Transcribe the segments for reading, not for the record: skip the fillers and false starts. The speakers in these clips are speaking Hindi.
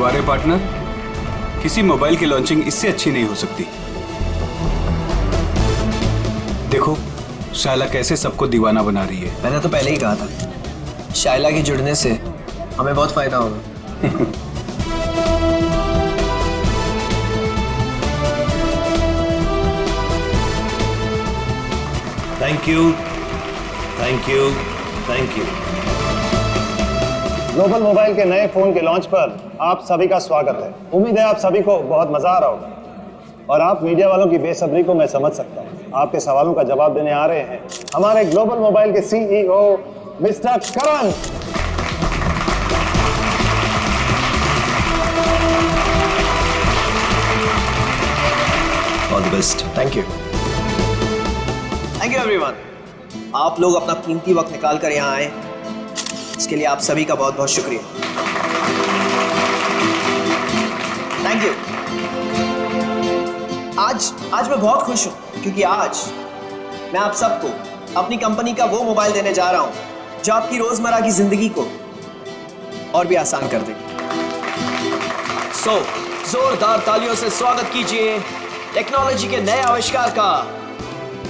वाह रे पार्टनर, किसी मोबाइल की लॉन्चिंग इससे अच्छी नहीं हो सकती। देखो शायला कैसे सबको दीवाना बना रही है। मैंने तो पहले ही कहा था, शायला के जुड़ने से हमें बहुत फायदा होगा। Thank you, thank you, thank you. Global mobile के नए फोन के लॉन्च पर आप सभी का स्वागत है। उम्मीद है आप सभी को बहुत मजा आ रहा होगा और आप मीडिया वालों की बेसब्री को मैं समझ सकता हूँ। आपके सवालों का जवाब देने आ रहे हैं हमारे ग्लोबल मोबाइल के CEO mister Karan. All the best. Thank you everyone. आप लोग अपना कीमती वक्त निकाल कर यहाँ आए, इसके लिए आप सभी का बहुत बहुत शुक्रिया। Thank you. आज मैं बहुत खुश हूं क्योंकि आज मैं आप सबको अपनी कंपनी का वो मोबाइल देने जा रहा हूं जो आपकी रोजमर्रा की जिंदगी को और भी आसान कर देगी। सो जोरदार तालियों से स्वागत कीजिए टेक्नोलॉजी के नए आविष्कार का,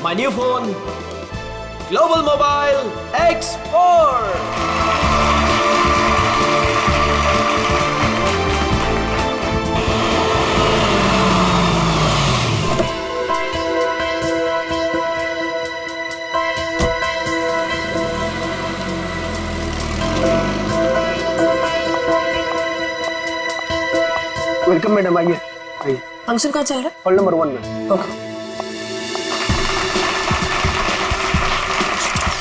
my new phone global mobile X4। Welcome madam, आइए आइए। फंक्शन कहाँ चल रहा है? हॉल नंबर 1 में। ओके।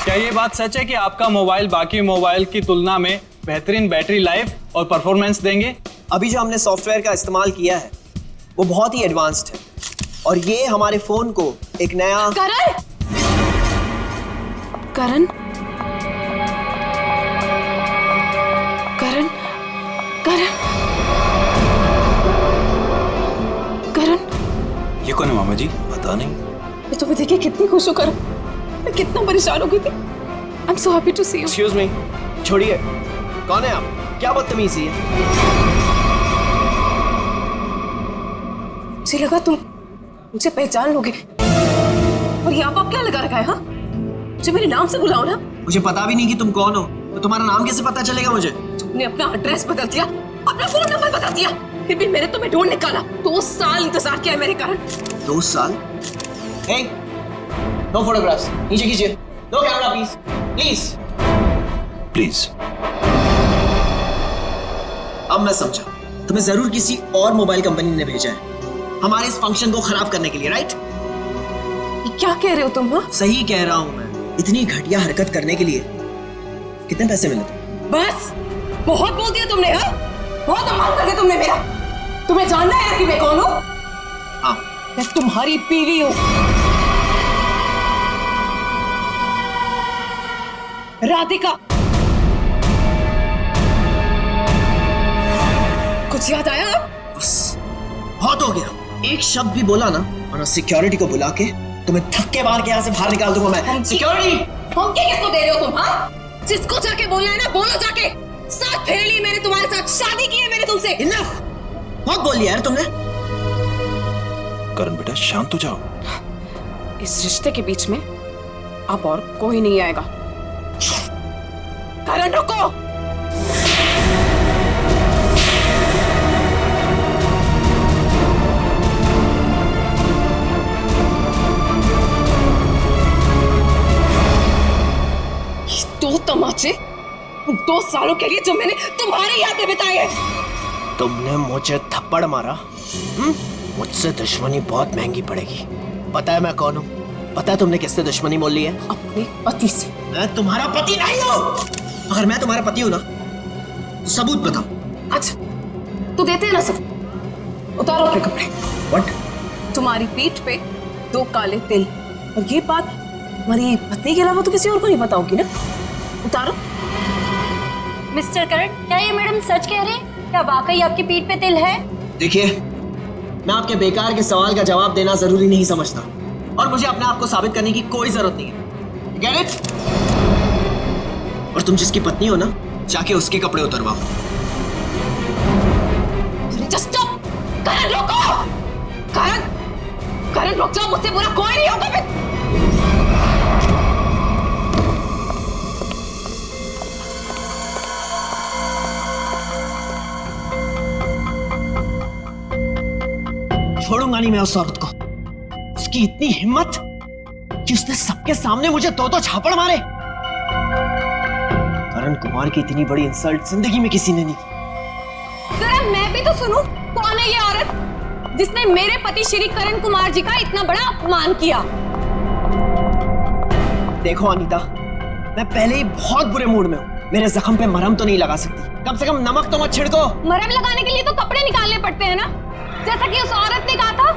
क्या ये बात सच है कि आपका मोबाइल बाकी मोबाइल की तुलना में बेहतरीन बैटरी लाइफ और परफॉर्मेंस देंगे? अभी जो हमने सॉफ्टवेयर का इस्तेमाल किया है वो बहुत ही एडवांस्ड है और ये हमारे फोन को एक नया करण करण करण करण करण ये कौन है मामा जी? पता नहीं। मैं तुम्हें देखिए कितनी खुश हूँ करण, मैं कितना परेशान हो गई थी। I am so happy to see you. Excuse me, छोड़िए, कौन है आप? क्या बदतमीजी है? मुझे लगा तुम मुझे पहचान लोगे और यहाँ पर क्या लगा रखा है? हाँ, मुझे मेरे नाम से बुलाओ ना। मुझे पता भी नहीं कि तुम कौन हो, तो तुम्हारा नाम कैसे पता चलेगा मुझे? तुमने अपना एड्रेस बदल दिया, अपना फोन नंबर बदल दिया, फिर भी मैंने तुम्हें ढूंढ निकाला। 2 साल इंतजार किया है मेरे कारण। 2 साल? हे, नो फोटोग्राफ्स, नीचे कीजिए। No camera please, please please. अब मैं समझा, तुम्हें जरूर किसी और मोबाइल कंपनी ने भेजा है हमारे इस फंक्शन को खराब करने के लिए, राइट? ये क्या कह रहे हो तुम? हाँ, सही कह रहा हूं मैं। इतनी घटिया हरकत करने के लिए कितने पैसे मिले थे? बस बहुत बोल दिया तुमने। हाँ, बहुत अपमान कर दिया तुमने मेरा। तुम्हें जानना है कि मैं कौन हूँ? हाँ, मैं तुम्हारी बीवी हूँ, राधिका। कुछ याद आया? बस बहुत हो गया। एक शब्द भी बोला ना, वरना सिक्योरिटी को बुला के तुम्हें धक्के मार के यहाँ से बाहर निकाल दूंगा मैं। सिक्योरिटी! धमकी किसको दे रहे हो तुम? हाँ, जिसको जाके बोलना है ना बोलो जाके। साथ फेर ली मैंने तुम्हारे साथ, शादी की है मैंने तुमसे। इनफ! बहुत बोल लिया यार तुमने। करण बेटा शांत हो जाओ। इस रिश्ते के बीच में अब और कोई नहीं आएगा। करण रुको। दो तमाचे 2 सालों के लिए जो मैंने तुम्हारे याद में बिताए हैं। तुमने मुझे थप्पड़ मारा, मुझसे दुश्मनी बहुत महंगी पड़ेगी। पता है मैं कौन हूँ? पता है तुमने किससे दुश्मनी मोल ली है? अपने पति से। मैं तुम्हारा पति नहीं हूँ। अगर मैं तुम्हारा पति हूँ ना तो सबूत बताओ। अच्छा, तो देते हैं ना सब। उतारो अपने कपड़े। व्हाट? तुम्हारी पीठ पे 2 काले तिल, और ये बात हमारी पत्नी के अलावा तो किसी और को नहीं पता होगी ना। उतारो। मिस्टर करण, क्या ये मैडम सच कह रहे हैं? क्या वाकई आपकी पीठ पे तिल है? देखिए, मैं आपके बेकार के सवाल का जवाब देना जरूरी नहीं समझता और मुझे अपने आप को साबित करने की कोई जरूरत नहीं है। Get it? और तुम जिसकी पत्नी हो ना, जाके उसके कपड़े उतरवाओ। Just stop. करण रुको, करण, करण रुक जाओ, मुझसे बुरा कोई नहीं होगा फिर। छोड़ूंगा नहीं मैं उस औरत को। उसकी इतनी हिम्मत कि उसने सबके सामने मुझे दो झापड़ मारे। करण कुमार की इतनी बड़ी इंसल्ट जिंदगी में किसी ने नहीं की। जरा मैं भी तो सुनूं, कौन है ये औरत जिसने मेरे पति श्री करण कुमार जी का इतना बड़ा अपमान किया? देखो अनीता, मैं पहले ही बहुत बुरे मूड में हूँ। मेरे जख्म पे मरहम तो नहीं लगा सकती, कम से कम नमक तो मत छिड़को। मरहम लगाने के लिए तो कपड़े निकालने पड़ते हैं ना, जैसा कि उस औरत ने कहा था।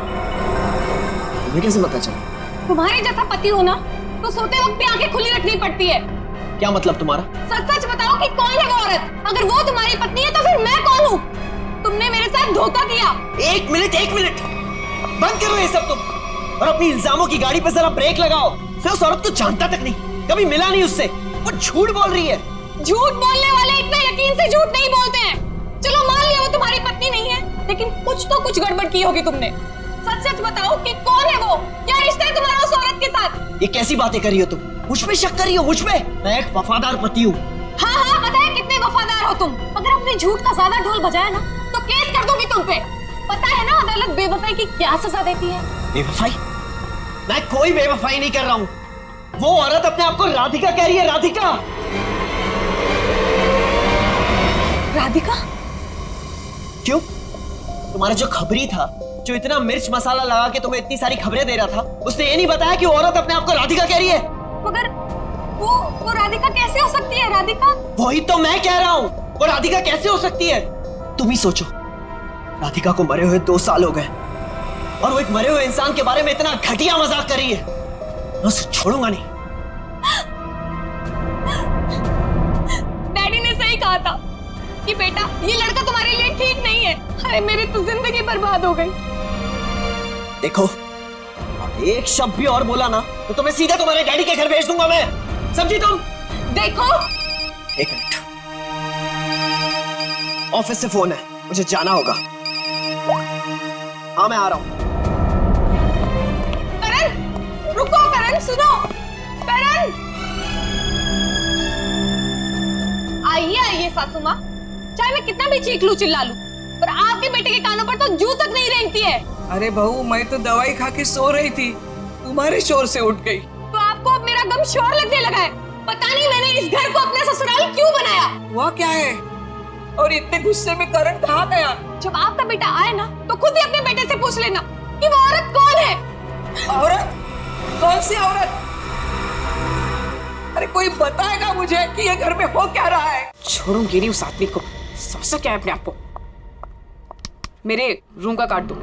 तुम्हें कैसे पता चला? तुम्हारे जैसा पति हो ना तो सोते वक्त भी आंखें खुली रखनी पड़ती है। क्या मतलब तुम्हारा? सच सच बताओ कि कौन है वो औरत? अगर वो तुम्हारी पत्नी है तो फिर मैं कौन हूँ? तुमने मेरे साथ धोखा किया। एक मिनट, बंद करो ये सब तुम, और अपनी इल्जामों की गाड़ी पे जरा ब्रेक लगाओ। मैं उस औरत को जानता तक नहीं, कभी मिला नहीं उससे। वो झूठ बोल रही है। झूठ बोलने वाले इतना यकीन से झूठ नहीं बोलते हैं। चलो मान लिया वो तुम्हारी पत्नी नहीं है, लेकिन कुछ गड़बड़ की होगी तुमने। सच सच बताओ कि कौन है वो? क्या रिश्ता है तुम्हारा उस औरत के साथ? ये कैसी बातें कर रही हो तुम? मुझ पे शक कर रही हो? मुझ पे? मैं एक वफादार पति हूँ। हाँ, पता है कितने वफादार हो तुम। अगर अपने झूठ का ज्यादा ढोल बजाया ना तो केस कर दूंगी तुम पे। पता है ना अदालत बेवफाई की क्या सजा देती है? बेवफाई? मैं कोई बेवफाई नहीं कर रहा हूँ। वो औरत अपने आप को राधिका कह रही है। राधिका? राधिका? क्यों? तुम्हारा जो खबरी था, जो इतना मिर्च मसाला लगा के तुम्हें इतनी सारी खबरें दे रहा था, उसने ये नहीं बताया कि वो औरत अपने आप को राधिका कह रही है। मगर वो राधिका कैसे हो सकती है? राधिका? वही तो मैं कह रहा हूँ, वो राधिका कैसे हो सकती है? तुम ही सोचो, राधिका को मरे हुए 2 साल हो गए और वो एक मरे हुए इंसान के बारे में इतना घटिया मजाक कर रही है। मैं उसे छोड़ूंगा नहीं। डैडी ने सही कहा था कि बेटा ये लड़का तुम्हारे लिए ठीक नहीं है। अरे मेरी तो जिंदगी बर्बाद हो गई। देखो, अब एक शब्द भी और बोला ना तो तुम्हें सीधे तुम्हारे डैडी के घर भेज दूंगा मैं। समझी तुम? देखो, एक मिनट, ऑफिस से फोन है, मुझे जाना होगा। हाँ मैं आ रहा हूं। करण रुको, करण सुनो, करण। आइए सासू माँ, चाहे मैं कितना भी चीख लूं चिल्ला लूं, पर आपके बेटे के कानों पर तो जू तक नहीं रेंगती है। अरे बहू, मैं तो दवाई खा के सो रही थी, तुम्हारे शोर से उठ गई। तो आपको अब मेरा गम शोर लगने लगा है। पता नहीं मैंने इस घर को अपना ससुराल क्यों बनाया। वह क्या है? और इतने गुस्से में करण कहाँ गया? जब आपका बेटा आए ना तो खुद ही अपने बेटे से पूछ लेना कि वो औरत कौन है। औरत? कौन सी औरत? अरे कोई बताएगा मुझे कि ये घर में हो क्या रहा है? छोड़ूंगी नहीं उस आदमी को। समझ क्या है अपने आप को? मेरे रूम का काट दो।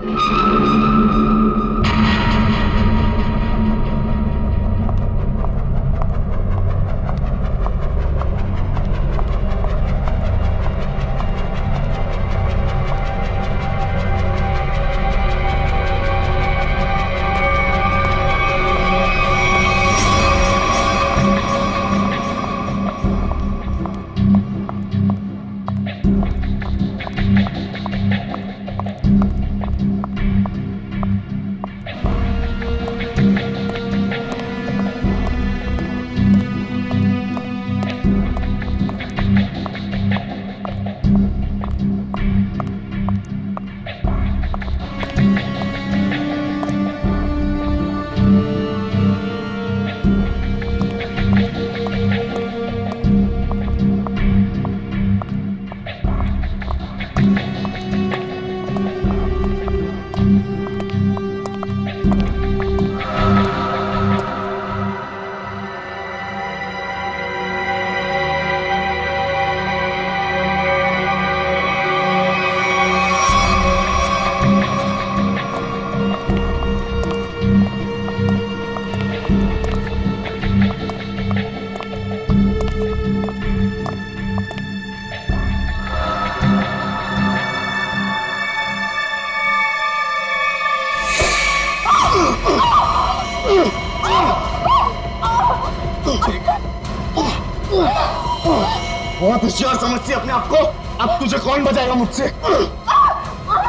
बहुत होशियार समझती है अपने आप को। अब तुझे कौन बचाएगा मुझसे?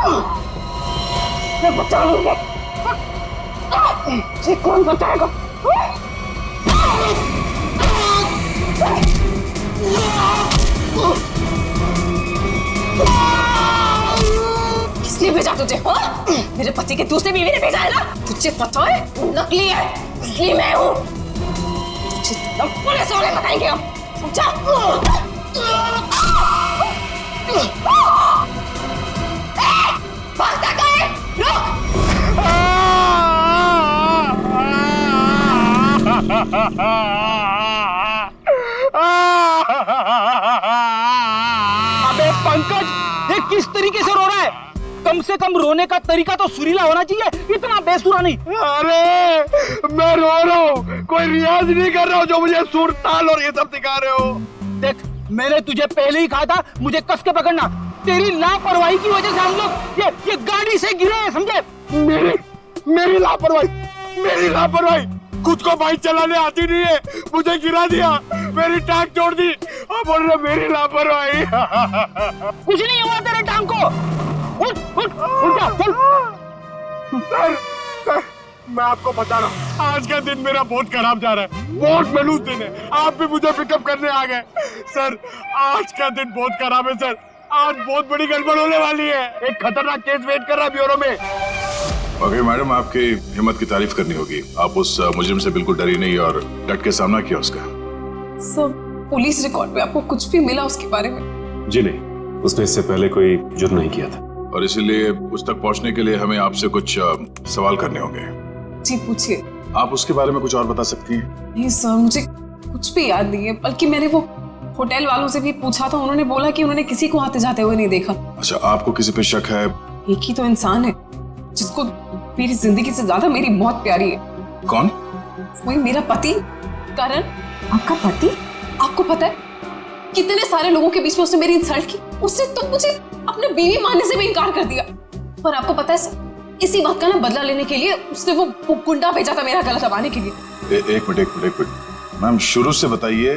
मैं बचा लूंगा। ये कौन बचाएगा? किसने भेजा तुझे? हाँ? मेरे पति के दूसरे बीवी ने भेजा है ना? तुझे पता है नकली है, इसलिए मैं हूँ। तुझे तब पुलिस वाले बताएंगे हम, समझा? भागता कहाँ है? रुक! अबे पंकज, ये किस तरीके से रो रहा है? कम से कम रोने का तरीका तो सुरीला होना चाहिए, इतना बेसुरा नहीं। अरे मैं रो रहा हूँ, कोई रियाज नहीं कर रहा हूँ जो मुझे सुर ताल और ये सब सिखा रहे हो। देख, मैंने तुझे पहले ही कहा था मुझे कस के पकड़ना। तेरी लापरवाही की वजह से हम लोग ये गाड़ी से गिरे हैं, समझे? मेरी लापरवाही, खुद को बाइक चलाने आती नहीं है, मुझे गिरा दिया, मेरी टांग तोड़ दी और बोल रहे मेरी लापरवाही। कुछ नहीं हुआ तेरे टांग को। उठ जा, चल। सर, मैं आपको बता रहा हूँ, आज का दिन मेरा बहुत खराब जा रहा है, बहुत मनूस दिन है। आप भी मुझे पिकअप करने आ गए। सर, आज का दिन बहुत खराब है सर, आज बहुत बड़ी गड़बड़ होने वाली है। एक खतरनाक केस वेट कर रहा है ब्यूरो में। ओके मैडम, आपकी हिम्मत की तारीफ करनी होगी। आप उस मुजरिम से बिल्कुल डरी नहीं और डट के सामना किया उसका। सर, पुलिस रिकॉर्ड में आपको कुछ भी मिला उसके बारे में? जी नहीं, उसने इससे पहले कोई जुर्म नहीं किया था। और इसीलिए उस तक पहुंचने के लिए हमें आपसे कुछ सवाल करने होंगे। जी पूछिए। आप उसके बारे में कुछ और बता सकती हैं? नहीं सर, मुझे कुछ भी याद नहीं है, बल्कि मैंने वो होटल वालों से भी पूछा था, उन्होंने बोला कि उन्होंने किसी को आते जाते हुए नहीं देखा। अच्छा, आपको किसी पे शक है? एक ही तो इंसान है जिसको मेरी जिंदगी से ज्यादा मेरी मौत प्यारी है। कौन? वही मेरा पति करण। आपका पति? आपको पता है कितने सारे लोगों के बीच में उसने मेरी इंसल्ट की, उसने तो मुझे अपने बीवी मानने से भी इनकार कर दिया। पर आपको पता है सर, इसी बात का ना बदला लेने के लिए उसने वो गुंडा भेजा था मेरा गला दबाने के लिए। एक मिनट मैम, शुरू से बताइए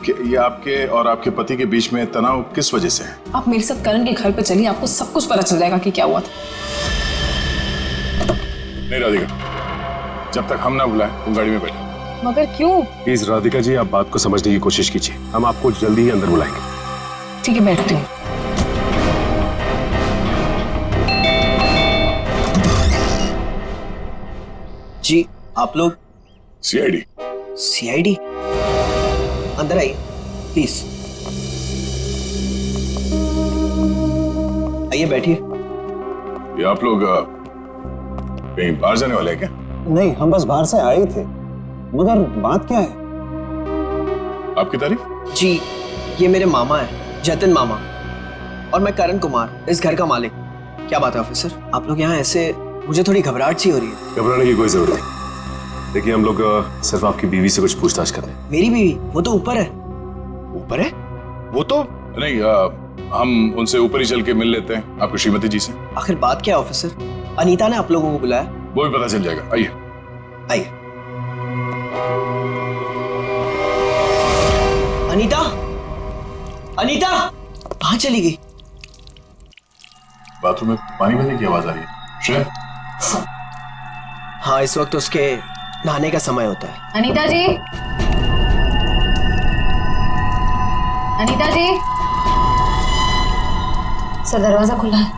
कि ये आपके और आपके पति के बीच में तनाव किस वजह से है? आप मेरे साथ करण के घर पे चलिए, आपको सब कुछ पता चल जाएगा कि क्या हुआ था। नहीं राधिका, जब तक हम ना बुलाएं तुम गाड़ी में बैठो। मगर क्यों? प्लीज राधिका जी, आप बात को समझने की कोशिश कीजिए, हम आपको जल्दी ही अंदर बुलाएंगे। ठीक है, बैठती हूँ। जी, आप लोग? सीआईडी। अंदर आइए प्लीज। आइए बैठिए। ये आप लोग कहीं बाहर जाने वाले हैं क्या? नहीं, हम बस बाहर से आए थे, मगर बात क्या है? आपकी तारीफ? जी, ये मेरे मामा है, जतिन मामा, और मैं करण कुमार, इस घर का मालिक। क्या बात है ऑफिसर, आप लोग यहाँ ऐसे? मुझे थोड़ी घबराहट सी हो रही है। घबराने की कोई जरूरत नहीं। देखिए, हम लोग सिर्फ आपकी बीवी से कुछ पूछताछ कर रहे हैं। मेरी बीवी? वो तो ऊपर है। ऊपर है? वो तो नहीं, हम उनसे ऊपर ही चल के मिल लेते हैं, आपकी श्रीमती जी से। आखिर बात क्या है ऑफिसर? अनीता ने आप लोगों को बुलाया? वो भी पता चल जाएगा, आइए। आइए। अनीता, अनीता कहाँ चली गई? बाथरूम में पानी भरने की आवाज आ रही है। श्रेया? हाँ, इस वक्त उसके नहाने का समय होता है। अनीता जी, अनीता जी, सर दरवाजा खुला है।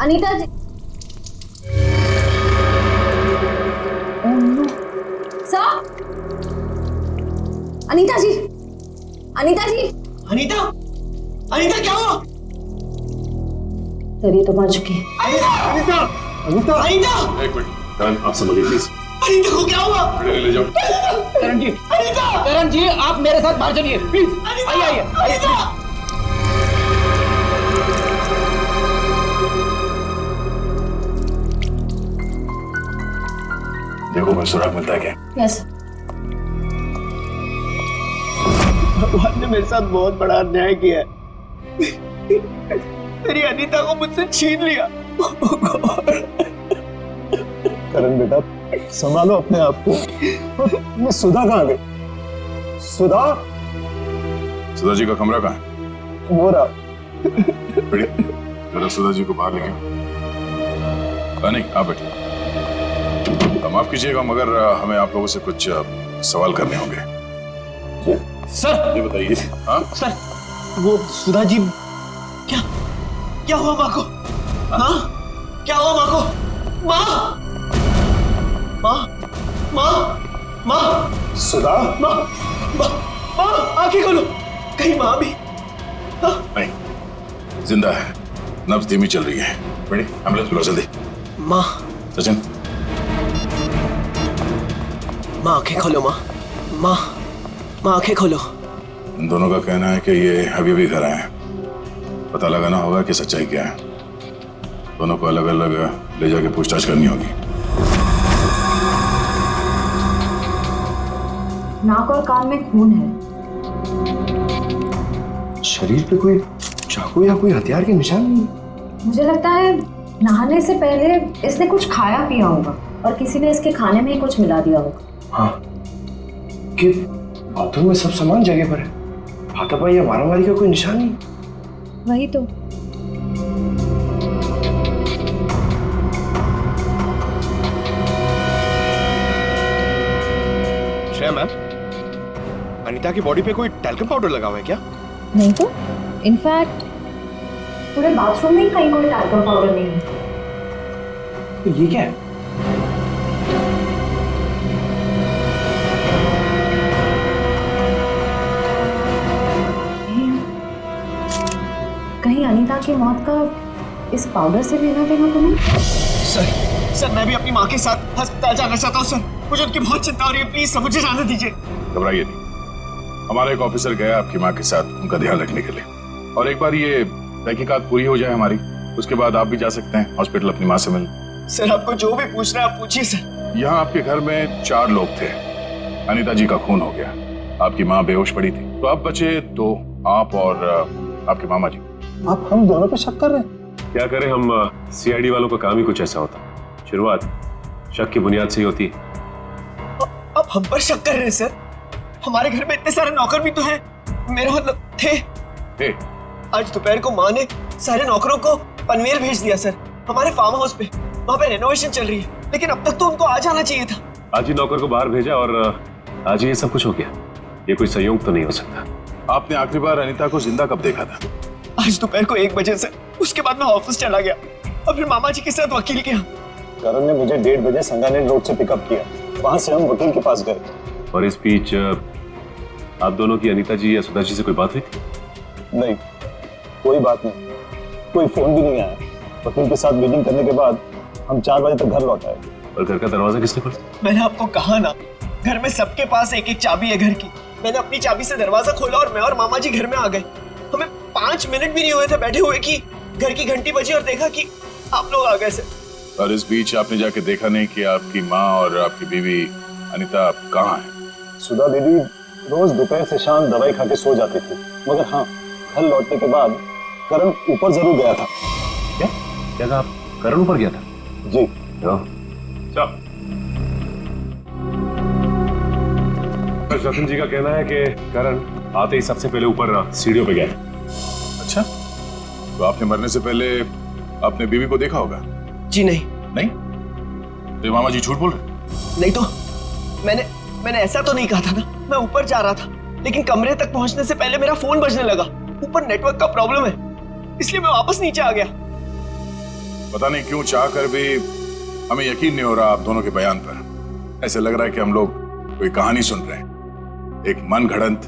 अनीता जी, सर, अनीता जी, अनीता जी, अनीता, अनीता क्या हुआ? सर ये तो मर चुकी है। अनीता, अनीता, अनीता, एक मिनट, करण आप समझिए प्लीज। अनीता को क्या हुआ? ले जाओ। करण जी, अनीता, करण जी, आप मेरे साथ बाहर चलिए प्लीज। आइए आइए आइए। देखो मैं सुराग मिलता है क्या? यस। भगवान ने मेरे साथ बहुत बड़ा अन्याय किया है। मेरी अनीता को मुझसे छीन लिया। करण बेटा, संभालो अपने आप को। ये सुधा कहाँ गई? सुधा? सुधा जी का कमरा कहाँ है? वो रहा, बढ़िया, जरा सुधा जी को बाहर लेके नहीं आप बैठिए। माफ कीजिएगा मगर हमें आप लोगों से कुछ सवाल करने होंगे। सर ये बताइए। हाँ सर, वो सुधा जी क्या क्या हुआ माँ को? हाँ क्या हुआ माँ को? माँ माँ माँ माँ सुधा, माँ माँ माँ आंखें खोलो, कहीं माँ भी? नहीं, जिंदा है, नब्ज धीमी चल रही है। बड़ी एम्बुलेंस बुलाओ जल्दी। माँ सचिन, माँ आंखें खोलो, माँ माँ माँ आंखें खोलो। इन दोनों का कहना है कि ये अभी भी घर आए हैं। पता लगाना होगा कि सच्चाई क्या है। दोनों को अलग अलग ले जाके पूछताछ करनी होगी। नाक और कान में खून है। शरीर पे कोई चाकू या कोई हथियार के निशान नहीं है। मुझे लगता है नहाने से पहले इसने कुछ खाया पिया होगा और किसी ने इसके खाने में ही कुछ मिला दिया होगा। हाँ, कि बाथरूम में सब सामान जगह पर है, हाथापाई या मारामारी का कोई निशान नहीं। वही तो। श्रेया मैम, अनीता की बॉडी पे कोई टैल्कम पाउडर लगा हुआ है क्या? नहीं तो, इनफैक्ट पूरे बाथरूम में ही कहीं कोई टैल्कम पाउडर नहीं है। तो ये क्या है? कहीं अनीता की मौत का इस पाउडर से लेना देना तो नहीं? सर मैं भी अपनी माँ के साथ अस्पताल जाना चाहता हूँ सर। मुझे उनकी बहुत चिंता हो रही है, प्लीज सर मुझे जाने दीजिए। घबराइए नहीं, हमारा एक ऑफिसर गया आपकी माँ के साथ उनका ध्यान रखने के लिए। और एक बार ये तहकीकात पूरी हो जाए हमारी, उसके बाद आप भी जा सकते हैं हॉस्पिटल अपनी माँ से मिलने। सर आपको जो भी पूछना है आप पूछिए सर। यहाँ आपके घर में 4 लोग थे। अनीता जी का खून हो गया, आपकी माँ बेहोश पड़ी थी, तो अब बचे 2, आप और आपके मामा जी। आप हम दोनों पे शक कर रहे हैं? क्या करें, हम सीआईडी वालों का काम ही कुछ ऐसा होता। शुरुआत शक की बुनियाद से ही होती है। अब हम पर शक कर रहे हैं सर? हमारे घर में इतने सारे नौकर भी तो हैं। मेरा मतलब थे। आज दोपहर को माँ ने सारे नौकरों को पनवेल भेज दिया सर, हमारे फार्म हाउस पे। वहाँ पे रेनोवेशन चल रही है, लेकिन अब तक तो उनको आज आना चाहिए था। आज ही नौकर को बाहर भेजा और आज ही ये सब कुछ हो गया। ये कोई संयोग तो नहीं हो सकता। आपने आखिरी बार अनीता को जिंदा कब देखा था? आज दोपहर को 1 बजे से। उसके बाद मैं ऑफिस चला गया और फिर मामा जी के साथ वकील के यहाँ। करण ने मुझे 1:30 बजे संगानेर रोड से पिकअप किया, वहां से हम वकील के पास गए। और इस बीच आप दोनों की अनीता जी या सुधा जी से कोई बात हुई थी? नहीं, कोई बात नहीं, कोई फोन भी नहीं आया। वकील के साथ मीटिंग करने के बाद हम 4 बजे तक घर लौट आए। और घर का दरवाजा किसने खोला? मैंने आपको कहा ना, घर में सबके पास एक एक चाबी है घर की। मैंने अपनी चाबी से दरवाजा खोला और मैं और मामा जी घर में आ गए। हमें 5 मिनट भी नहीं हुए थे बैठे हुए कि घर की घंटी बजी और देखा कि आप लोग आ गए सर। और इस बीच आपने जाके देखा नहीं कि आपकी माँ और आपकी बीवी अनीता कहाँ है? सुधा दीदी रोज दोपहर से शाम दवाई खा के सो जाती थी, मगर हाँ, घर लौटने के बाद करण ऊपर जरूर गया था। क्या कहा आप? करण ऊपर गया था? जी। रतन जी का कहना है कि करण आते ही सबसे पहले ऊपर सीढ़ियों पे गया। अच्छा, तो आपने मरने से पहले अपने बीवी को देखा होगा? जी नहीं। नहीं? तो मामा जी झूठ बोल रहे? नहीं तो मैंने ऐसा तो नहीं कहा था ना। मैं ऊपर जा रहा था, लेकिन कमरे तक पहुंचने से पहले मेरा फोन बजने लगा। ऊपर नेटवर्क का प्रॉब्लम है, इसलिए मैं वापस नीचे आ गया। पता नहीं क्यों चाह कर भी हमें यकीन नहीं हो रहा आप दोनों के बयान पर। ऐसे लग रहा है कि हम लोग कोई कहानी सुन रहे हैं, एक मन घड़ंत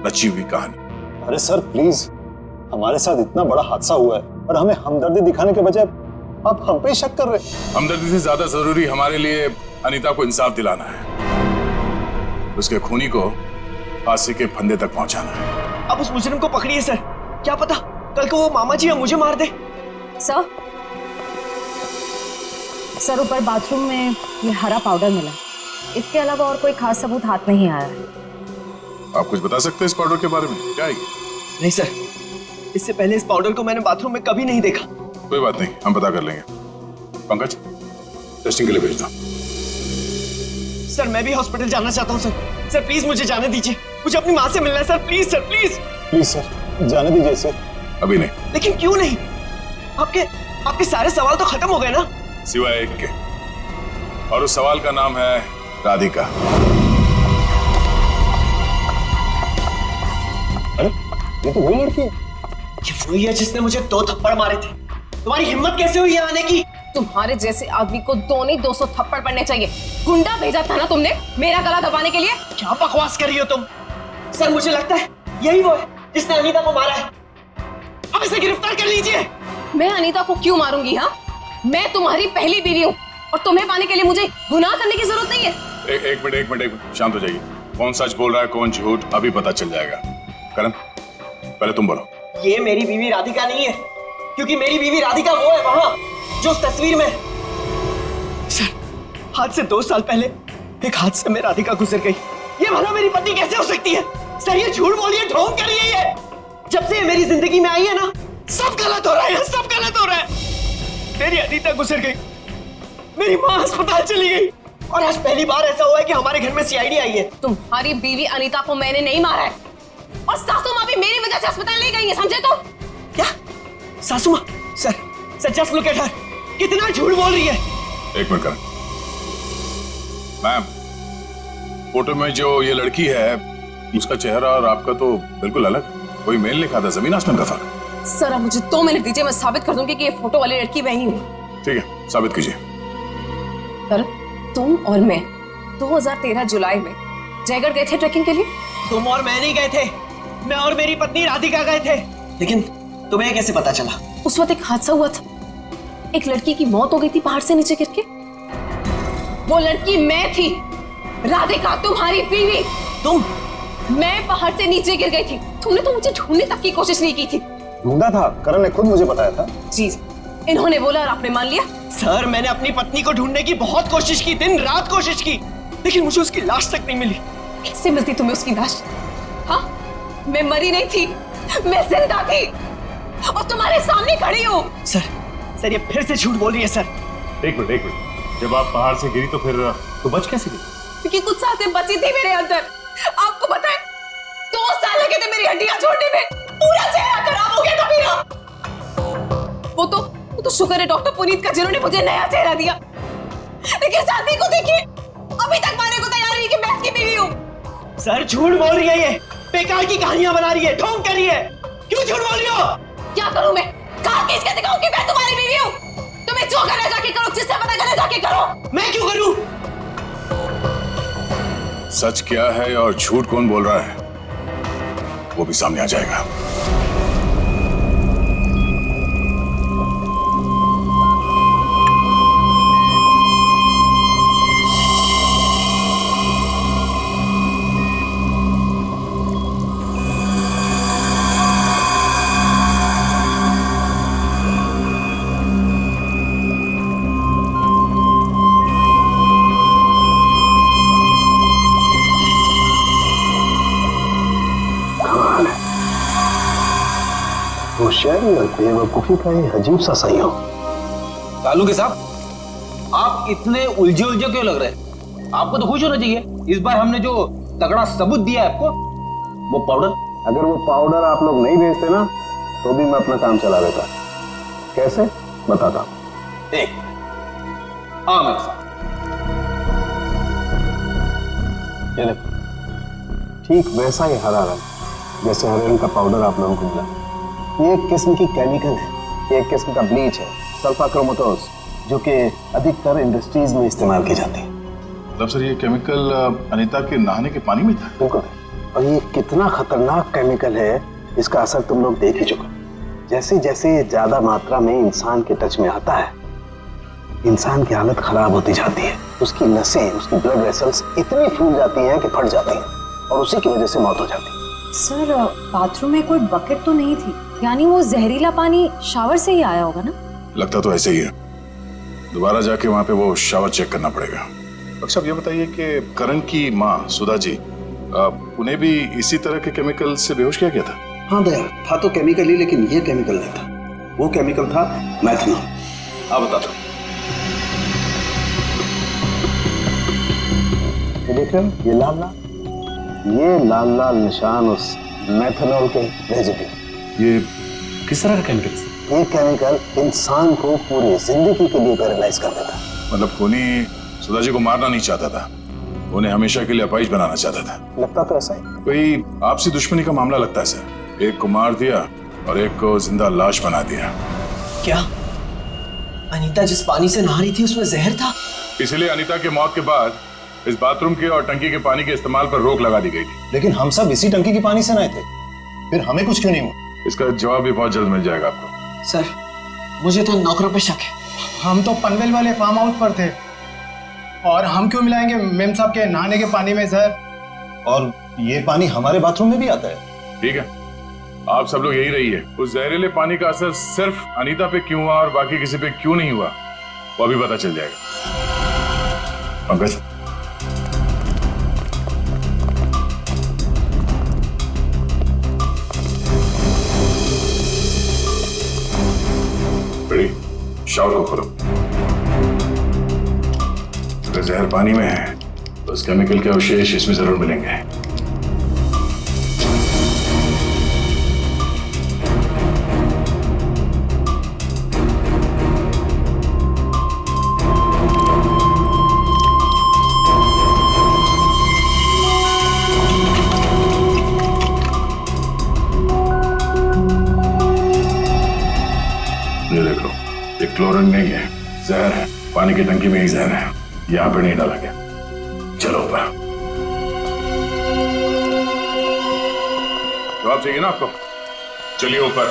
रची हुई कहानी। अरे सर प्लीज, हमारे साथ इतना बड़ा हादसा हुआ है और हमें हमदर्दी दिखाने के बजाय आप हम पे ही शक कर रहे हैं। हमदर्दी से ज्यादा जरूरी हमारे लिए अनीता को इंसाफ दिलाना है, उसके खूनी को फांसी के फंदे तक पहुंचाना है। अब उस मुजरिम को पकड़िए सर, क्या पता कल को वो मामा जी या मुझे मार दे। सर ऊपर बाथरूम में ये हरा पाउडर मिला, इसके अलावा और कोई खास सबूत हाथ में ही आया है। आप कुछ बता सकते हैं इस पाउडर के बारे में? क्या है? नहीं सर, इससे पहले इस पाउडर को मैंने बाथरूम में कभी नहीं देखा। कोई बात नहीं, हम पता कर लेंगे। पंकज, टेस्टिंग के लिए भेज दो। सर मैं भी हॉस्पिटल जाना चाहता हूँ सर। सर प्लीज मुझे जाने दीजिए, मुझे अपनी माँ से मिलना है sir. Please sir, please please sir, जाने दीजिए इसे। अभी नहीं। लेकिन क्यों नहीं? आपके आपके सारे सवाल तो खत्म हो गए ना? सिवाय एक के, और उस सवाल का नाम है राधिका। अरे ये तो वही लड़की है। ये वही है जिसने मुझे 2 थप्पड़ मारे थे। तुम्हारी हिम्मत कैसे हुई यहाँ आने की? तुम्हारे जैसे आदमी को 2 नहीं 200 थप्पड़ पड़ने चाहिए। गुंडा भेजा था ना तुमने मेरा गला दबाने के लिए? क्या बकवास कर रही हो तुम? सर मुझे लगता है यही वो है जिसने अनीता को मारा है। अब इसे गिरफ्तार कर लीजिए। मैं अनीता को क्यों मारूंगी? हाँ, मैं तुम्हारी पहली बीवी हूँ और तुम्हें पाने के लिए मुझे गुनाह करने की जरूरत नहीं है। एक मिनट, शांत हो जाइए। कौन सच बोल रहा है कौन झूठ अभी पता चल जाएगा। करण, पहले तुम बोलो। ये मेरी बीवी राधिका नहीं है, क्योंकि मेरी बीवी राधिका वो है वहां जो उस तस्वीर में। सर, आज से 2 साल पहले एक हादसे में राधिका गुजर गई। ये भला मेरी पत्नी कैसे हो सकती है? सर ये झूठ बोल रही है, ढोंग कर रही है ये। जब से ये मेरी जिंदगी में आई है ना, सब गलत हो रहा है, सब गलत हो रहा है। मेरी अनीता गुजर गई, मेरी माँ अस्पताल चली गई, और आज पहली बार ऐसा हुआ है कि हमारे घर में सीआईडी आई है। तुम्हारी बीवी अनीता को मैंने नहीं मारा है, और सासू माँ भी मेरी वजह से अस्पताल ले गई है, समझे? तो क्या सासू माँ? Sir just look at her, कितना झूठ बोल रही है। एक मिनट करण। मैम, फोटो में जो ये लड़की है उसका चेहरा और आपका तो बिल्कुल अलग, कोई मेल नहीं खाता, जमीन आसमान का फर्क। सर अब मुझे 2 मिनट दीजिए, मैं साबित कर दूंगी कि ये फोटो वाली लड़की वही हूँ। ठीक है, साबित कीजिए। सर तुम और मैं 2013 जुलाई में जयगढ़ गए थे ट्रैकिंग के लिए। तुम और मैं नहीं गए थे, मैं और मेरी पत्नी राधिका गए थे। लेकिन तुम्हें कैसे पता चला? उस वक्त एक हादसा हुआ था, एक लड़की की मौत हो गई थी पहाड़ से नीचे गिर के। वो लड़की मैं थी, राधिका तुम्हारी बीवी। तुम? मैं पहाड़ से नीचे गिर गई थी, तुमने तो मुझे ढूंढने तक की कोशिश नहीं की थी। ढूंढा था, करण ने खुद मुझे बताया था। जी, इन्होंने बोला और आपने मान लिया। सर मैंने अपनी पत्नी को ढूंढने की बहुत कोशिश की, दिन रात कोशिश की, लेकिन मुझे उसकी लाश तक नहीं मिली। कैसे मिलती तुम्हें उसकी लाश? हाँ, मैं मरी नहीं थी, मैं जिंदा थी और तुम्हारे सामने खड़ी हूँ। सर ये फिर से झूठ बोल रही है सर। एक मिनट, जब आप पहाड़ से गिरी तो फिर तो बच कैसे गई? क्योंकि कुछ सांसें बची थी मेरे अंदर। आपको पता है 2 साल लगे थे मेरी हड्डियां छोड़ने में, पूरा चेहरा खराब हो गया था मेरा। वो तो शुक्र है डॉक्टर पुनीत का जिन्होंने मुझे नया चेहरा दिया, लेकिन शादी को देखिए अभी तक मारने को तैयार नहीं कि मैं इसकी बीवी हूँ। सर झूठ बोल रही है, ये बेकार की कहानियां बना रही है, ढोंग कर रही है। क्यों झूठ बोल रही हो? क्या करूं मैं? कहां किसके दिखाऊं कि मैं तुम्हारी बीवी हूं? तुम्हें जो करना जाके करो, जिससे पता करना जाके करो। मैं क्यों करूं? सच क्या है और झूठ कौन बोल रहा है वो भी सामने आ जाएगा। बेवकूफी का ये अजीब सा संयोग। कालू के साहब, आप इतने उलझे क्यों लग रहे हैं? आपको तो खुश होना चाहिए, इस बार हमने जो तगड़ा सबूत दिया है आपको, वो पाउडर। अगर वो पाउडर आप लोग नहीं भेजते ना तो भी मैं अपना काम चला देता। कैसे बताता हूं। एक हाँ मेरे साथ ये देखो, ठीक वैसा ही हरा रंग जैसे हरे रंग का पाउडर आप लोगों को मिला। ये एक किस्म की केमिकल है, ये एक किस्म का ब्लीच है, सल्फा क्रोमेटोज, जो कि अधिकतर इंडस्ट्रीज में इस्तेमाल की जाती है। मतलब सर ये केमिकल अनीता के नहाने के पानी में था? बिल्कुल, और ये कितना खतरनाक केमिकल है इसका असर तुम लोग देख ही चुके। जैसे जैसे ये ज्यादा मात्रा में इंसान के टच में आता है, इंसान की हालत खराब होती जाती है। उसकी नसें, उसकी ब्लड वेसल्स इतनी फूल जाती हैं कि फट जाती हैं और उसी की वजह से मौत हो जाती है। सर बाथरूम में कोई बकेट तो नहीं थी, यानी वो जहरीला पानी शावर से ही आया होगा ना? लगता तो ऐसे ही है। दोबारा जाके वहां पे वो शावर चेक करना पड़ेगा। डॉक्टर साहब ये बताइए कि करण की माँ सुधा जी, उन्हें भी इसी तरह के केमिकल से बेहोश किया गया था? हाँ दया, था तो केमिकल ही, लेकिन ये केमिकल नहीं था। वो केमिकल था मैथनॉल। आप बता दो। ये देख रहे हो, ये लाल लाल निशान उस मैथनॉल के रेजिड्यू। ये किस तरह का केमिकल? ये केमिकल इंसान को पूरी जिंदगी के लिए पैरालाइज कर देता। मतलब खूनी सुधा जी को मारना नहीं चाहता था, उन्हें हमेशा के लिए अपाहिज बनाना चाहता था। लगता तो ऐसा ही। कोई आपसी दुश्मनी का मामला लगता है सर। एक को मार दिया और एक को जिंदा लाश बना दिया। क्या अनीता जिस पानी से नहा रही थी उसमें जहर था? इसलिए अनीता की मौत के बाद इस बाथरूम के और टंकी के पानी के इस्तेमाल पर रोक लगा दी गई थी। लेकिन हम सब इसी टंकी के पानी से नहाए थे, फिर हमें कुछ क्यों नहीं हुआ? इसका जवाब भी बहुत जल्द मिल जाएगा आपको। सर मुझे तो नौकरों पे शक है। हम तो पनवेल वाले फार्म हाउस पर थे, और हम क्यों मिलाएंगे मेम साहब के नहाने के पानी में जहर? और ये पानी हमारे बाथरूम में भी आता है। ठीक है, आप सब लोग यही रहिए। उस जहरीले पानी का असर सिर्फ अनीता पे क्यों हुआ और बाकी किसी पे क्यों नहीं हुआ, वो अभी पता चल जाएगा। पंकज, शावर को खोलो। अगर जहर पानी में है तो उस केमिकल के अवशेष इसमें जरूर मिलेंगे। ये देख लो, ये क्लोरीन नहीं है, जहर है। पानी की टंकी में ही जहर है, यहाँ पे नहीं डाला गया। चलो ऊपर। जवाब चाहिए ना आपको? चलिए ऊपर।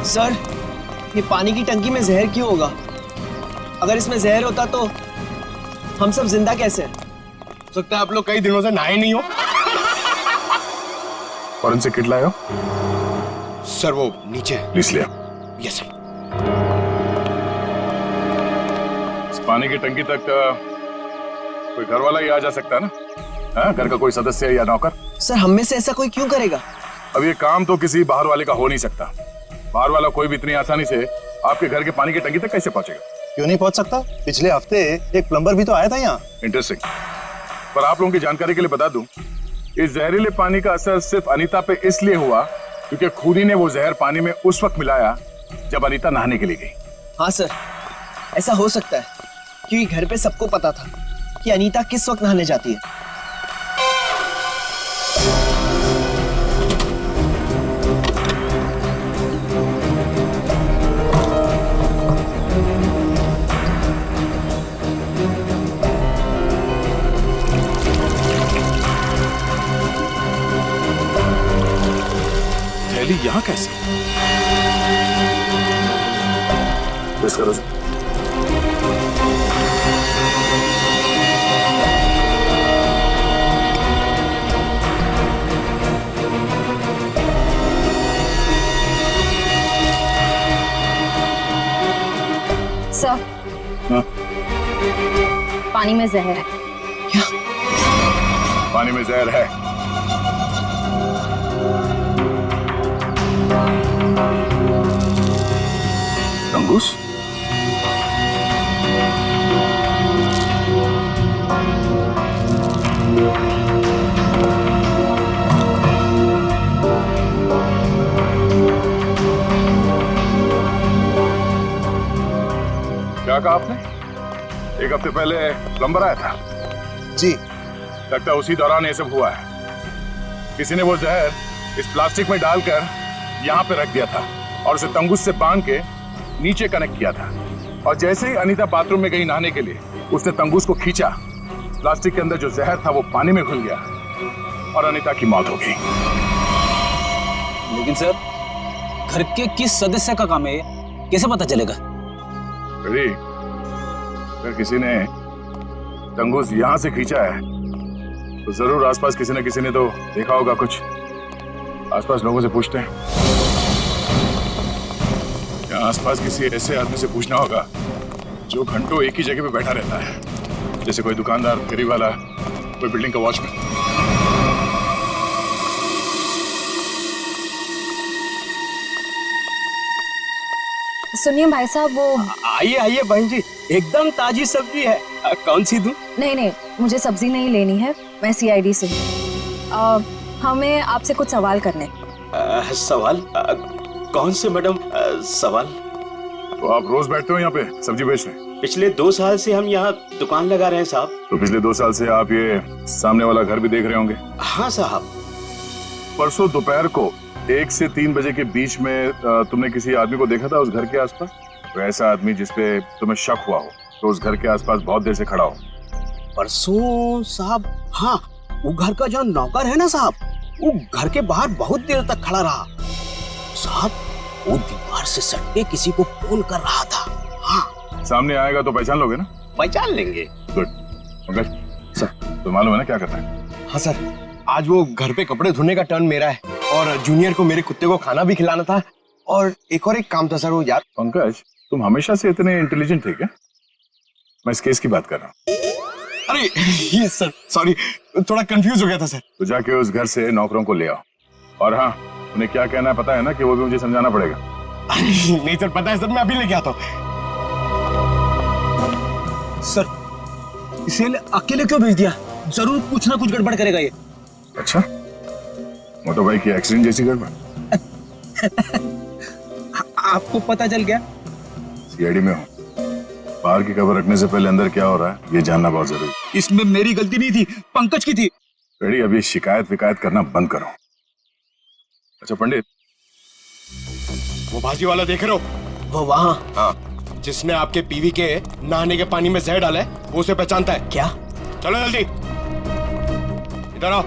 सर ये पानी की टंकी में जहर क्यों होगा? अगर इसमें जहर होता तो हम सब जिंदा कैसे? हो सकता है आप लोग कई दिनों से नहाए नहीं हो। फॉरेंसिक किट लाए हो? सर वो नीचे। प्लीज लिया। Yes sir. इस पानी की टंकी तक कोई घर वाला ही आ जा सकता है ना? हाँ, घर का कोई सदस्य या नौकर? सर हम में से ऐसा कोई क्यों करेगा? अब ये काम तो किसी बाहर वाले का हो नहीं सकता। बाहर वाला कोई भी इतनी आसानी से आपके घर के पानी की टंकी तक कैसे पहुंचेगा? क्यों नहीं पहुंच सकता? पिछले हफ्ते एक प्लम्बर भी तो आया था यहाँ। इंटरेस्टिंग। पर आप लोगों की जानकारी के लिए बता दूं, इस जहरीले पानी का असर सिर्फ अनीता पे इसलिए हुआ क्योंकि खूनी ने वो जहर पानी में उस वक्त मिलाया जब अनीता नहाने के लिए गई। हाँ सर, ऐसा हो सकता है क्योंकि घर पे सबको पता था कि अनीता किस वक्त नहाने जाती है। यहाँ कैसे? बस करो। सर हाँ? पानी में जहर है। क्या? पानी में जहर है? तंगुस? क्या कहा आपने? एक हफ्ते पहले प्लम्बर आया था? जी। लगता है उसी दौरान ये सब हुआ है। किसी ने वो जहर इस प्लास्टिक में डालकर यहाँ पे रख दिया था और उसे तंगुस से बांध के नीचे कनेक्ट किया था। और जैसे ही अनीता बाथरूम में गई नहाने के लिए, उसने तंगुस को खींचा। प्लास्टिक के अंदर जो जहर था वो पानी में घुल गया और अनीता की मौत हो गई। लेकिन सर, घर के किस सदस्य का काम है ये? कैसे पता चलेगा? अगर किसी ने तंगुस यहां से खींचा है तो जरूर आसपास किसी न किसी ने तो देखा होगा कुछ। आसपास लोगों से पूछते हैं। या आसपास किसी ऐसे आदमी से पूछना होगा जो घंटों एक ही जगह पे बैठा रहता है, जैसे कोई दुकानदार, फेरी वाला, कोई बिल्डिंग का वॉचमैन। सुनिए भाई साहब, वो आइए आइए बहन जी, एकदम ताजी सब्जी है। कौन सी दूं? नहीं, मुझे सब्जी नहीं लेनी है, मैं सीआईडी से हूँ। हमें आपसे कुछ सवाल करने। सवाल? कौन से मैडम सवाल? तो आप रोज बैठते हो यहाँ पे सब्जी बेच रहे? पिछले 2 साल से हम यहाँ दुकान लगा रहे हैं साहब। तो पिछले 2 साल से आप ये सामने वाला घर भी देख रहे होंगे? हाँ साहब। परसों दोपहर को 1 से 3 बजे के बीच में तुमने किसी आदमी को देखा था उस घर के आसपास? तो ऐसा आदमी जिसपे तुम्हें शक हुआ हो, तो उस घर के आसपास बहुत देर से खड़ा हो। परसों साहब, हाँ, वो घर का जो नौकर है ना साहब, वो घर के बाहर बहुत देर तक खड़ा रहा साहब। वो दीवार से सट के किसी को फोन कर रहा था। हाँ, सामने आएगा तो पहचान लोगे ना? पहचान लेंगे। गुड। पंकज सर, तो मालूम है ना क्या करना है? हाँ सर, आज वो घर पे कपड़े धोने का टर्न मेरा है और जूनियर को मेरे कुत्ते को खाना भी खिलाना था और एक काम था सर वो यार। पंकज, तुम हमेशा से इतने इंटेलिजेंट थे क्या? मैं इस केस की बात कर रहा हूँ। अरे ये सर सॉरी, थोड़ा कंफ्यूज हो गया था सर। तो जाके उस घर से नौकरों को ले आओ। और हाँ, उन्हें क्या कहना है पता है ना, कि वो भी मुझे समझाना पड़ेगा। नहीं सर, पता है सर, मैं अभी लेके आता हूँ। सर, इसे अकेले क्यों भेज दिया? जरूर कुछ ना कुछ गड़बड़ करेगा ये। अच्छा, मोटर बाइक की एक्सीडेंट जैसी गड़बड़? आपको पता चल गया? सीआईडी में हूँ, बाहर की खबर रखने से पहले अंदर क्या हो रहा है ये जानना बहुत जरूरी। इसमें मेरी गलती नहीं थी, पंकज की थी। रेडी, अब ये शिकायत विकायत करना बंद करो। अच्छा पंडित, वो भाजी वाला देख रहे हो? वो वहाँ, हाँ, जिसने आपके पीवी के नहाने के पानी में जहर डाला है, वो उसे पहचानता है क्या? चलो जल्दी इधर आओ।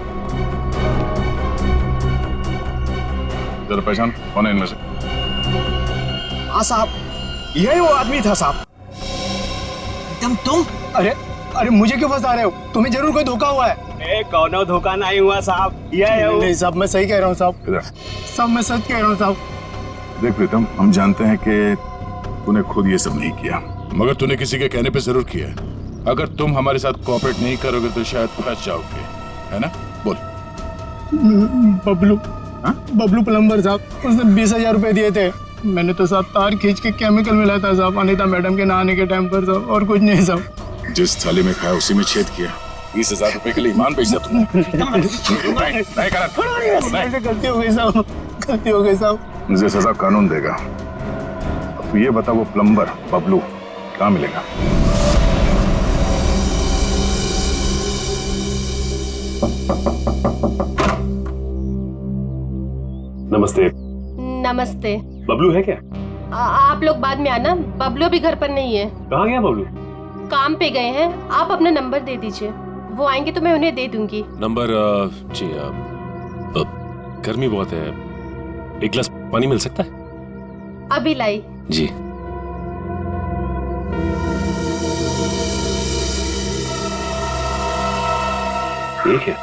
जरा पहचान कौन है इनमें से? हाँ साहब, यही वो आदमी था साहब। तुम? अरे मुझे क्यों फंसा रहे हो? तुम्हें जरूर कोई धोखा हुआ है। कौनो धोखा नहीं हुआ साहब, ये नहीं साहब, मैं सही कह रहा हूँ साहब। साहब मैं सच कह रहा हूँ साहब। देख प्रीतम, हम जानते हैं कि तूने खुद ये सब नहीं किया, मगर तूने किसी के कहने पे जरूर किया है। अगर तुम हमारे साथ कोऑपरेट नहीं करोगे तो शायद फंस जाओगे, है ना? बोल। बबलू, बबलू प्लम्बर साहब, उसने 20,000 रुपए दिए थे। मैंने तो साहब तार खींच के केमिकल मिलाया था साहब, अनीता मैडम के नहाने के टाइम पर साहब, और कुछ नहीं साहब। जिस थाली में खाया उसी में छेद किया। 20,000 रुपए के लिए ईमान बेच दिया तुमने। गलती हो गई साहब, गलती हो गई साहब। मुझे सजा कानून देगा। अब ये बता, वो प्लम्बर बबलू कहाँ मिलेगा? नमस्ते। नमस्ते। बबलू है क्या? आप लोग बाद में आना, बबलू भी घर पर नहीं है। कहाँ गया बबलू? काम पे गए हैं। आप अपना नंबर दे दीजिए, वो आएंगे तो मैं उन्हें दे दूंगी। नंबर? जी, गर्मी बहुत है, एक गिलास पानी मिल सकता है? अभी लाई। जी। ठीक है।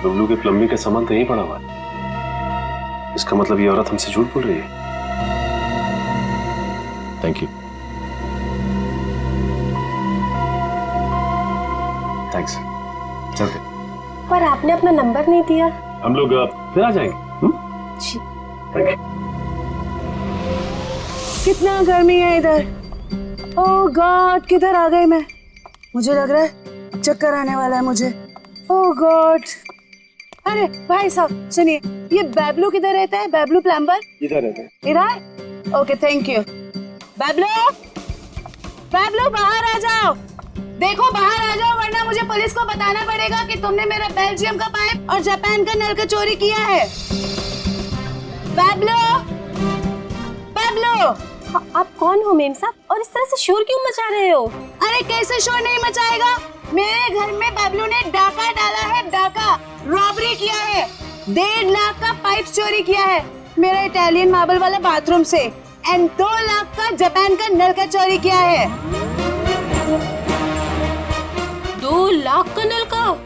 बबलू के प्लम्बिंग का सामान तो यहीं पड़ा हुआ है। इसका मतलब ये औरत हमसे झूठ बोल रही है। Thank you. थैंक्स। चलते। पर आपने अपना नंबर नहीं दिया। हम लोग फिर आ जाएंगे। जी। Thank you. कितना गर्मी है इधर। ओह गॉड, किधर आ गई मैं? मुझे लग रहा है चक्कर आने वाला है मुझे। ओह गॉड। अरे भाई साहब सुनिए, ये बैबलू किधर रहता है? बैबलू प्लम्बर इधर रहता है। इधर? Okay thank you. Bablu, Bablu बाहर आ जाओ। देखो बाहर आ जाओ, वरना मुझे पुलिस को बताना पड़ेगा कि तुमने मेरा बेल्जियम का पाइप और जापान का नल का चोरी किया है। बैबलू, बैबलू। आप कौन हो मेम साहब, और इस तरह से शोर क्यों मचा रहे हो? अरे कैसे शोर नहीं मचाएगा? मेरे घर में बबलू ने डाका डाला है, डाका रॉबरी किया है। 1.5 लाख का पाइप चोरी किया है मेरा इटालियन मार्बल वाला बाथरूम से, एंड 2 लाख का जापान का नल का चोरी किया है। 2 लाख का नल का?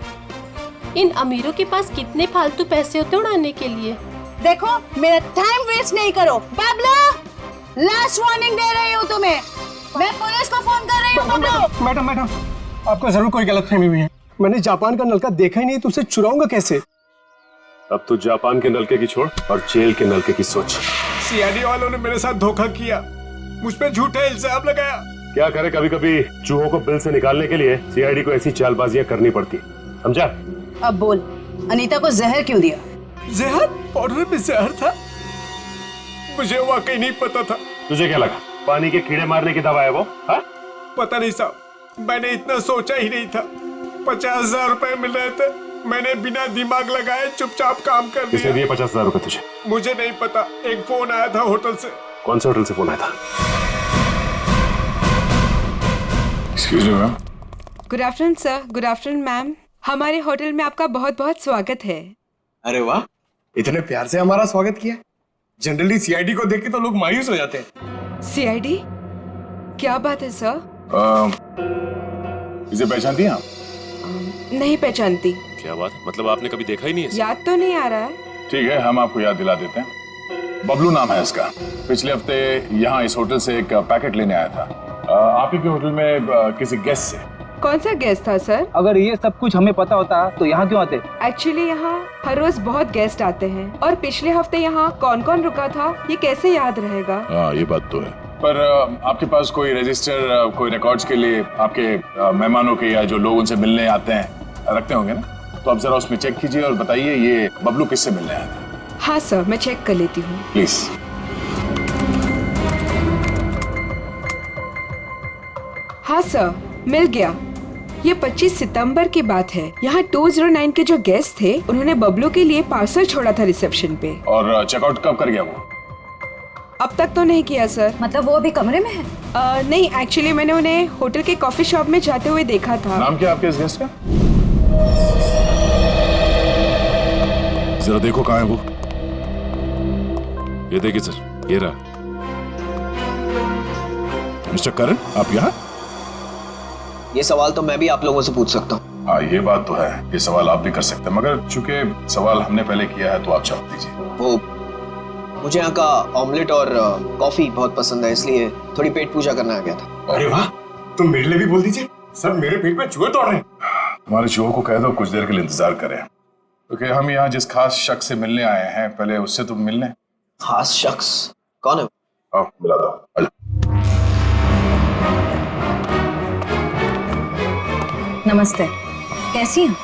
इन अमीरों के पास कितने फालतू पैसे होते उड़ाने के लिए। देखो मेरा टाइम वेस्ट नहीं करो। बबलू, लास्ट वार्निंग दे रही हूँ तुम्हें, मैं पुलिस को फोन कर रही हूँ। बबलू। मैडम मैडम, आपको जरूर कोई गलतफहमी हुई है। मैंने जापान का नलका देखा ही नहीं, तो उसे चुराऊंगा कैसे? अब तू जापान के नलके की छोड़ और जेल के नलके की सोच। सीआईडी वालों ने मेरे साथ धोखा किया, मुझ पे झूठा इल्जाम लगाया। क्या करे, कभी कभी चूहों को बिल से निकालने के लिए सीआईडी को ऐसी चालबाजियां करनी पड़ती, समझा? अब बोल, अनीता को जहर क्यों दिया? जहर? पाउडर में जहर था? मुझे वाकई नहीं पता था। तुझे क्या लगा पानी के कीड़े मारने की दवा है वो? हा? पता नहीं साहब, मैंने इतना सोचा ही नहीं था। 50,000 रुपए मिल रहे थे, मैंने बिना दिमाग लगाए चुपचाप काम कर दिया। किसने दिए 50,000 रुपए तुझे? मुझे नहीं पता, एक फोन आया था होटल से। कौन से होटल से फोन आया था? Excuse me ma'am. Good afternoon sir. Good afternoon ma'am. हमारे होटल में आपका बहुत बहुत स्वागत है। अरे वाह, इतने प्यार से हमारा स्वागत किया। जनरली सीआईडी को देख के तो लोग मायूस हो जाते हैं। सीआईडी? क्या बात है सर? इसे पहचानती हैं आप? नहीं पहचानती। क्या बात, मतलब आपने कभी देखा ही नहीं है? याद तो नहीं आ रहा है। ठीक है, हम आपको याद दिला देते हैं। बबलू नाम है इसका। पिछले हफ्ते यहाँ इस होटल से एक पैकेट लेने आया था आप ही के होटल में किसी गेस्ट से। कौन सा गेस्ट था सर? अगर ये सब कुछ हमें पता होता तो यहाँ क्यों आते? एक्चुअली यहाँ हर रोज बहुत गेस्ट आते हैं और पिछले हफ्ते यहाँ कौन कौन रुका था ये कैसे याद रहेगा? हाँ, ये बात तो है। पर आपके पास कोई रजिस्टर, कोई रिकॉर्ड्स के लिए आपके मेहमानों के या जो लोग उनसे मिलने आते हैं रखते होंगे ना? तो आप जरा उसमें चेक कीजिए और बताइए ये बबलू किससे मिलने आया था। हाँ सर, मैं चेक कर लेती हूँ। प्लीज। हाँ सर, मिल गया। ये 25 सितंबर की बात है। यहाँ 209 के जो गेस्ट थे उन्होंने बबलू के लिए पार्सल छोड़ा था रिसेप्शन पे। और चेकआउट कब कर गया वो? अब तक तो नहीं किया सर। मतलब वो अभी कमरे में है? नहीं, एक्चुअली मैंने उन्हें होटल के कॉफी शॉप में जाते हुए देखा था। नाम क्या आपके इस गेस्ट का? जरा देखो कहाँ है वो। ये देखिए सर, ये रहा। मिस्टर करण, आप यहाँ? ये सवाल तो मैं भी आप लोगों से पूछ सकता हूँ। हाँ, ये बात तो है, ये सवाल आप भी कर सकते हैं, मगर चूंकि सवाल हमने पहले किया है तो आप जवाब दीजिए। वो मुझे यहाँ का ऑमलेट और कॉफी बहुत पसंद है, इसलिए थोड़ी पेट पूजा करने आ गया था। अरे वाह, तुम मेरे लिए भी बोल दीजिए। सब मेरे पेट में चूहे दौड़ रहे हैं। हमारे चूहों को कह दो कुछ देर के लिए इंतजार करें, क्योंकि हम यहाँ जिस खास शख्स से मिलने आए हैं, पहले उससे तो मिलने। खास शख्स कौन है? आओ मिला दो। आजा। नमस्ते, कैसी हैं?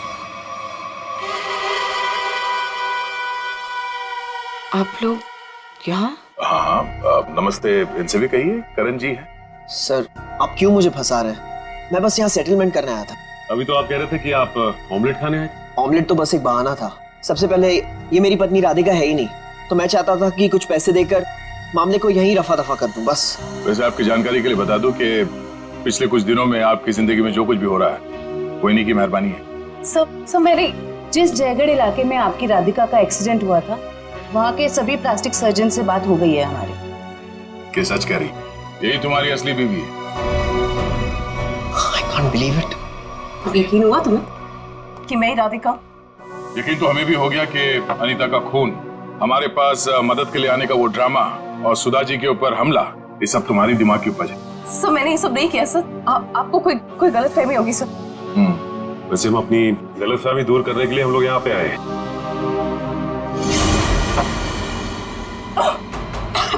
आप लोग यहाँ? हाँ, नमस्ते इनसे भी कहिए, करण जी है। सर, आप क्यों मुझे फंसा रहे हैं? मैं बस यहाँ सेटलमेंट करने आया था। अभी तो आप कह रहे थे कि आप ऑमलेट खाने आए। ऑमलेट तो बस एक बहाना था। सबसे पहले ये मेरी पत्नी राधिका है ही नहीं, तो मैं चाहता था कि कुछ पैसे देकर मामले को यहीं रफा दफा कर दूं बस। वैसे आपकी जानकारी के लिए बता दूं कि पिछले कुछ दिनों में आपकी जिंदगी में जो कुछ भी हो रहा है वो इन्हीं की मेहरबानी है। सब मेरे जिस जयगढ़ इलाके में आपकी राधिका का एक्सीडेंट हुआ था, वहाँ के सभी प्लास्टिक सर्जन से बात हो गई है हमारी। क्या सच कह रही? यही तुम्हारी असली बीवी है? I can't believe it. यकीन हुआ तुम्हें कि मैं ही राधिका? यकीन तो हमें भी हो गया कि अनीता का खून, हमारे पास मदद के लिए आने का वो ड्रामा और सुधा जी के ऊपर हमला, ये सब तुम्हारी दिमाग की उपज है। सर, मैंने ये सब नहीं किया सर। आपको कोई गलतफहमी होगी सर। वैसे हम अपनी गलतफहमी दूर करने के लिए हम लोग यहाँ पे आए हैं।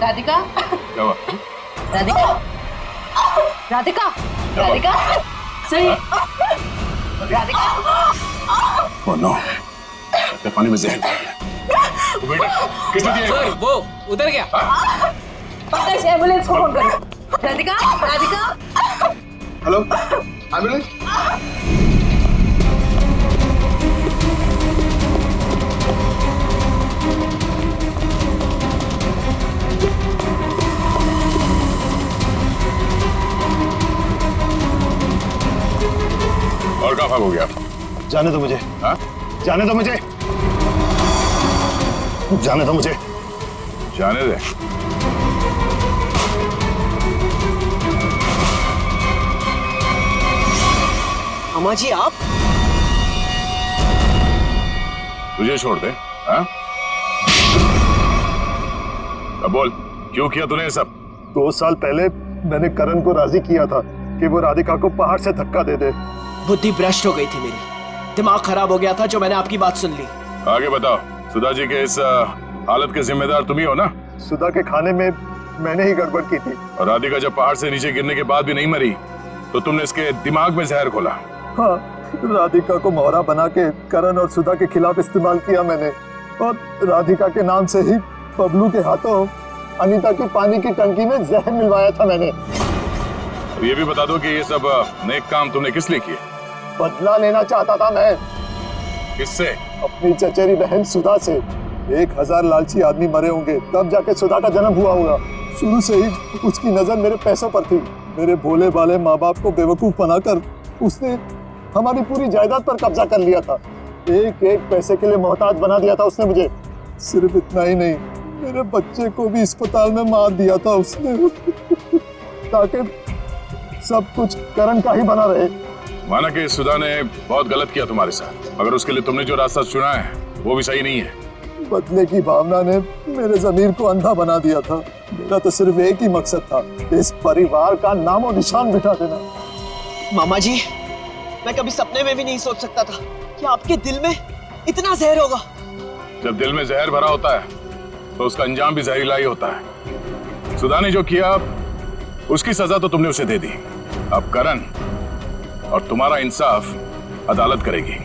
राधिका, क्या हुआ? राधिका, राधिका, राधिका, सही, राधिका। ओह नो, अपने पानी में जहर डाल दिया। तो बेटा, किसने दिया? सर, वो उधर गया। पता है, एम्बुलेंस को फोन करो। राधिका, राधिका। Hello, ambulance. और कहाँ भाग हो गया? जाने दो मुझे। हाँ? जाने दो मुझे। जाने दो मुझे। जाने दे। अम्मा जी, आप? तुझे छोड़ दे? हाँ? अब बोल, क्यों किया तूने ये सब? 2 साल पहले मैंने करण को राजी किया था कि वो राधिका को पहाड़ से धक्का दे दे। बुद्धि भ्रष्ट हो गई थी मेरी, दिमाग खराब हो गया था जो मैंने आपकी बात सुन ली। आगे बताओ, सुधा जी के इस हालत के जिम्मेदार तुम ही हो ना? सुधा के खाने में मैंने ही गड़बड़ की थी। और राधिका जब पहाड़ से नीचे गिरने के बाद भी नहीं मरी तो तुमने इसके दिमाग में जहर घोला। हाँ, राधिका को मोहरा बना के करण और सुधा के खिलाफ इस्तेमाल किया मैंने, और राधिका के नाम से ही बबलू के हाथों अनीता की पानी की टंकी में जहर मिलवाया था मैंने। तो ये भी बता दो कि ये सब नेक काम तुमने किस लिए किए? बदला लेना चाहता था मैं। किससे? अपनी चचेरी बहन सुधा से। 1000 लालची आदमी मरे होंगे तब जाके सुधा का जन्म हुआ होगा। शुरू से ही उसकी नजर मेरे पैसों पर थी। मेरे भोले भाले माँ बाप को बेवकूफ बनाकर उसने हमारी पूरी जायदाद पर कब्जा कर लिया था। एक एक पैसे के लिए मोहताज बना दिया था उसने मुझे। सिर्फ इतना ही नहीं, मेरे बच्चे को भी अस्पताल में मार दिया था उसने ताकि सब कुछ करण का ही बना रहे। माना कि सुधा ने बहुत गलत किया तुम्हारे साथ, मगर उसके लिए तुमने जो रास्ता चुना है वो भी सही नहीं है। बदले की भावना ने मेरे ज़मीर को अंधा बना दिया था। मेरा तो सिर्फ एक ही मकसद था, इस परिवार का नामो निशान मिटा देना। मामा जी, मैं कभी सपने में भी नहीं सोच सकता था कि आपके दिल में इतना जहर होगा। जब दिल में जहर भरा होता है तो उसका अंजाम भी जहरीला ही होता है। सुधा ने जो किया उसकी सजा तो तुमने उसे दे दी। अब करण और तुम्हारा इंसाफ अदालत करेगी।